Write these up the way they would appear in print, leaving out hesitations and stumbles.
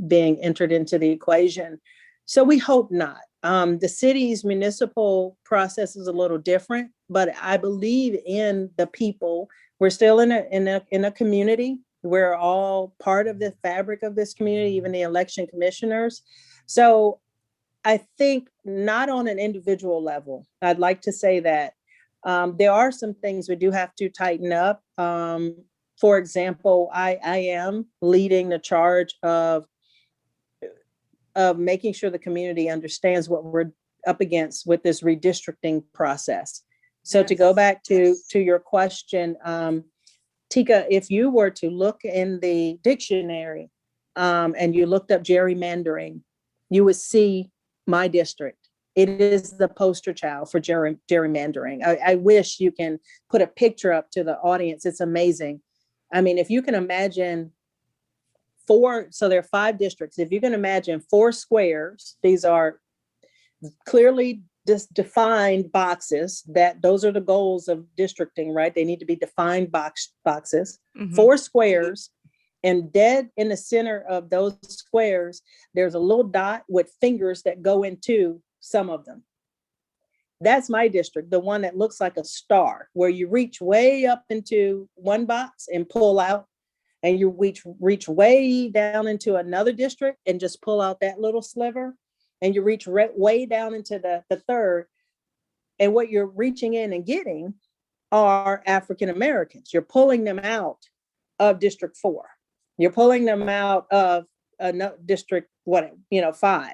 being entered into the equation. So we hope not. The city's municipal process is a little different, but I believe in the people. We're still in a community. We're all part of the fabric of this community, even the election commissioners. So I think not on an individual level. I'd like to say that there are some things we do have to tighten up. For example, I am leading the charge of making sure the community understands what we're up against with this redistricting process. So yes. To go back to your question, Teka, if you were to look in the dictionary and you looked up gerrymandering, you would see my district. It is the poster child for gerrymandering. I wish you can put a picture up to the audience. It's amazing. I mean, if you can imagine so there are 5 districts. If you can imagine 4 squares, these are clearly defined boxes, that those are the goals of districting, right? They need to be defined boxes, 4 squares, and dead in the center of those squares, there's a little dot with fingers that go into some of them. That's my district, the one that looks like a star, where you reach way up into one box and pull out, and you reach way down into another district and just pull out that little sliver, and you reach way down into the third. And what you're reaching in and getting are African Americans. You're pulling them out of District 4. You're pulling them out of District 5.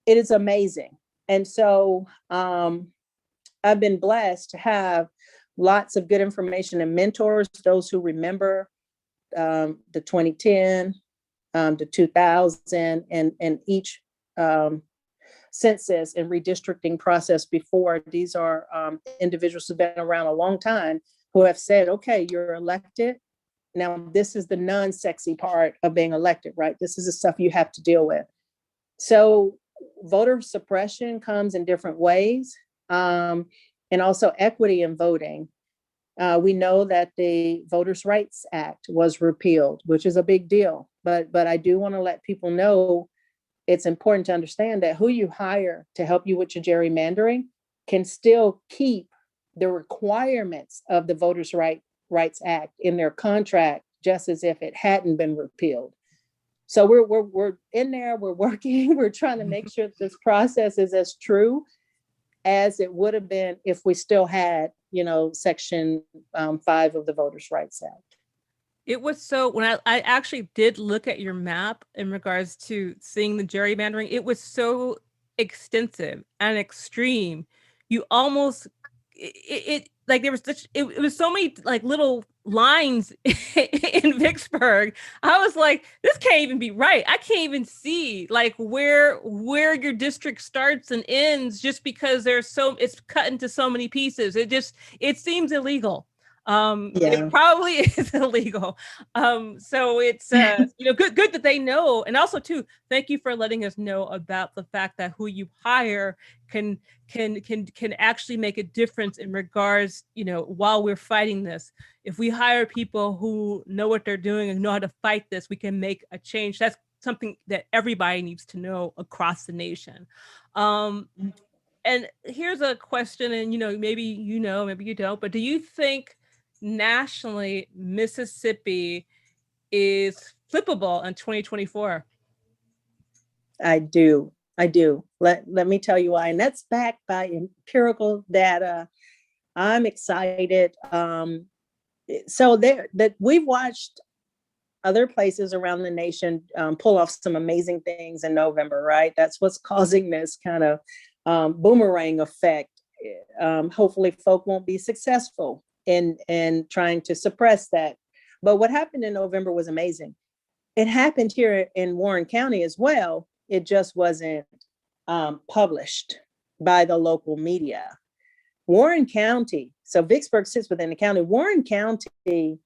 It is amazing. And so I've been blessed to have lots of good information and mentors, those who remember the 2010, the 2000, and each census and redistricting process before. These are individuals who've been around a long time who have said, okay, you're elected. Now, this is the non-sexy part of being elected, right? This is the stuff you have to deal with. So voter suppression comes in different ways, and also equity in voting. We know that the Voters' Rights Act was repealed, which is a big deal. But I do want to let people know it's important to understand that who you hire to help you with your gerrymandering can still keep the requirements of the Voters' Rights Act in their contract, just as if it hadn't been repealed. So we're in there, we're working, we're trying to make sure this process is as true as it would have been if we still had, Section 5 of the Voters' Rights Act. It was so, when I actually did look at your map in regards to seeing the gerrymandering, it was so extensive and extreme. You almost, like there was such, it was so many like little lines in Vicksburg. I was like, this can't even be right. I can't even see like where your district starts and ends, just because it's cut into so many pieces. It seems illegal. It probably is illegal. So it's good that they know. And also too, thank you for letting us know about the fact that who you hire can actually make a difference in regards, while we're fighting this. If we hire people who know what they're doing and know how to fight this, we can make a change. That's something that everybody needs to know across the nation. And here's a question, and maybe maybe you don't, but do you think nationally Mississippi is flippable in 2024? I do. Let me tell you why. And that's backed by empirical data. I'm excited. So that we've watched other places around the nation pull off some amazing things in November, right? That's what's causing this kind of boomerang effect. Hopefully folk won't be successful in trying to suppress that. But what happened in November was amazing. It happened here in Warren County as well. It just wasn't published by the local media. Warren County, so Vicksburg sits within the county. Warren County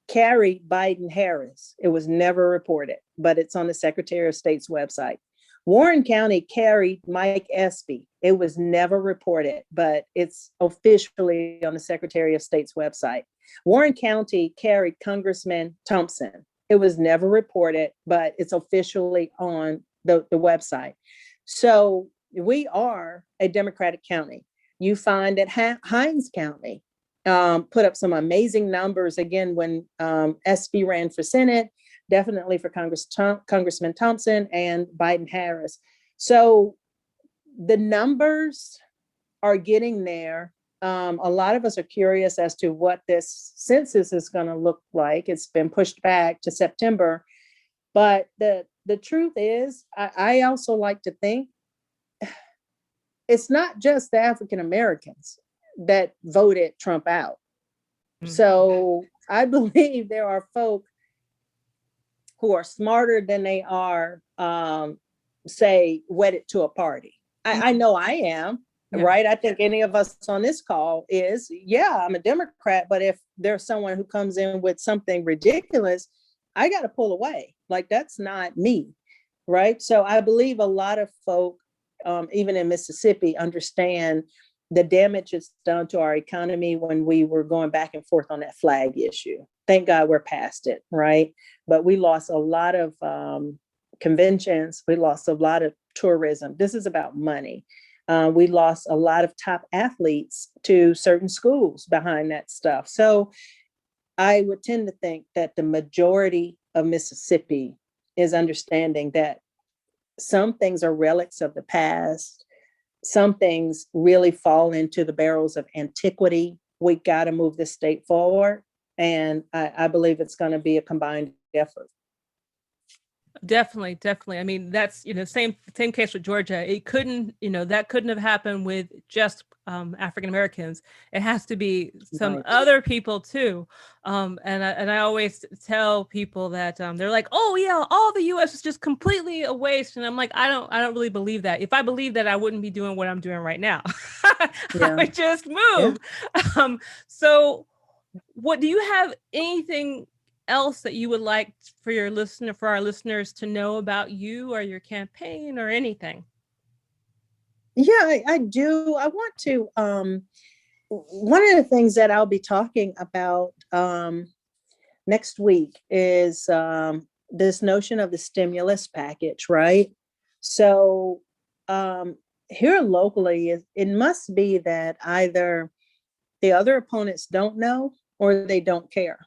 carried Biden-Harris. It was never reported, but it's on the Secretary of State's website. Warren County carried Mike Espy. It was never reported, but it's officially on the Secretary of State's website. Warren County carried Congressman Thompson. It was never reported, but it's officially on the website. So we are a Democratic county. You find that Hines County put up some amazing numbers again when SB ran for Senate, definitely for Congressman Thompson and Biden Harris. So the numbers are getting there. A lot of us are curious as to what this census is going to look like. It's been pushed back to September. But the truth is, I also like to think it's not just the African Americans that voted Trump out. Mm-hmm. So I believe there are folk who are smarter than they are, say, wedded to a party. I know I am. Yeah. Right. I think any of us on this call is, yeah, I'm a Democrat, but if there's someone who comes in with something ridiculous, I got to pull away. Like, that's not me. Right. So I believe a lot of folk, even in Mississippi, understand the damage it's done to our economy when we were going back and forth on that flag issue. Thank God we're past it. Right. But we lost a lot of conventions. We lost a lot of tourism. This is about money. We lost a lot of top athletes to certain schools behind that stuff. So I would tend to think that the majority of Mississippi is understanding that some things are relics of the past. Some things really fall into the barrels of antiquity. We got to move this state forward. And I believe it's going to be a combined effort. Definitely. I mean, that's, same case with Georgia. It couldn't, that couldn't have happened with just African Americans. It has to be some other people too. And I always tell people that they're like, oh yeah, all the U.S. is just completely a waste. And I'm like, I don't really believe that. If I believed that, I wouldn't be doing what I'm doing right now. I would just move. Yeah. So what do you have anything else that you would like for our listeners to know about you or your campaign or anything? Yeah, I do. I want to, one of the things that I'll be talking about next week is this notion of the stimulus package, right? So here locally, it must be that either the other opponents don't know or they don't care.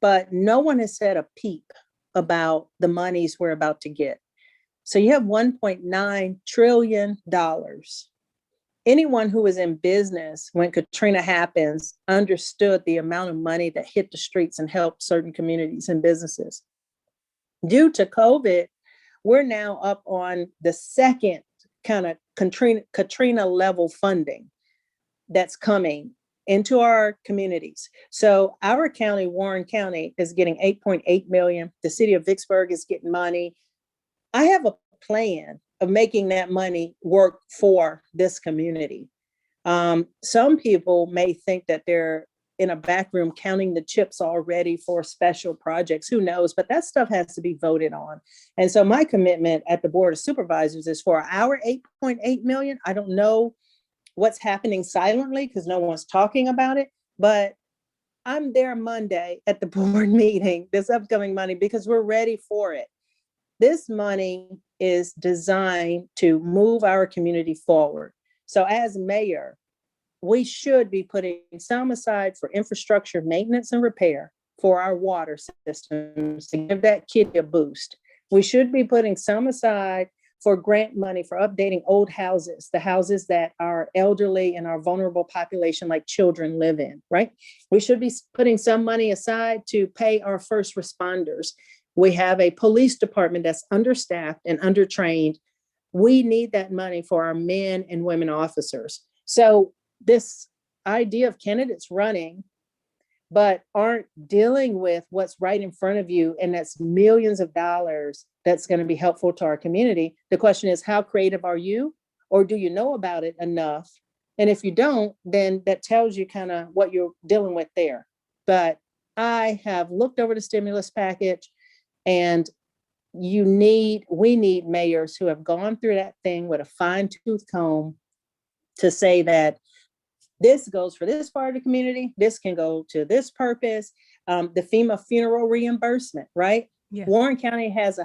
But no one has said a peep about the monies we're about to get. So you have $1.9 trillion. Anyone who was in business when Katrina happens understood the amount of money that hit the streets and helped certain communities and businesses. Due to COVID, we're now up on the second kind of Katrina level funding that's coming into our communities. So our county, Warren County, is getting $8.8 million. The city of Vicksburg is getting money. I have a plan of making that money work for this community. Some people may think that they're in a back room counting the chips already for special projects. Who knows? But that stuff has to be voted on. And so my commitment at the Board of Supervisors is for our $8.8 million. I don't know what's happening silently because no one's talking about it, but I'm there Monday at the board meeting, this upcoming money, because we're ready for it. This money is designed to move our community forward. So as mayor, we should be putting some aside for infrastructure maintenance and repair for our water systems to give that kitty a boost. We should be putting some aside for grant money for updating old houses, the houses that our elderly and our vulnerable population like children live in, right? We should be putting some money aside to pay our first responders. We have a police department that's understaffed and undertrained. We need that money for our men and women officers. So this idea of candidates running, but aren't dealing with what's right in front of you, and that's millions of dollars that's going to be helpful to our community. The question is, how creative are you? Or do you know about it enough? And if you don't, then that tells you kind of what you're dealing with there. But I have looked over the stimulus package, and we need mayors who have gone through that thing with a fine-tooth comb to say that this goes for this part of the community. This can go to this purpose. the FEMA funeral reimbursement, right? Yeah. Warren County has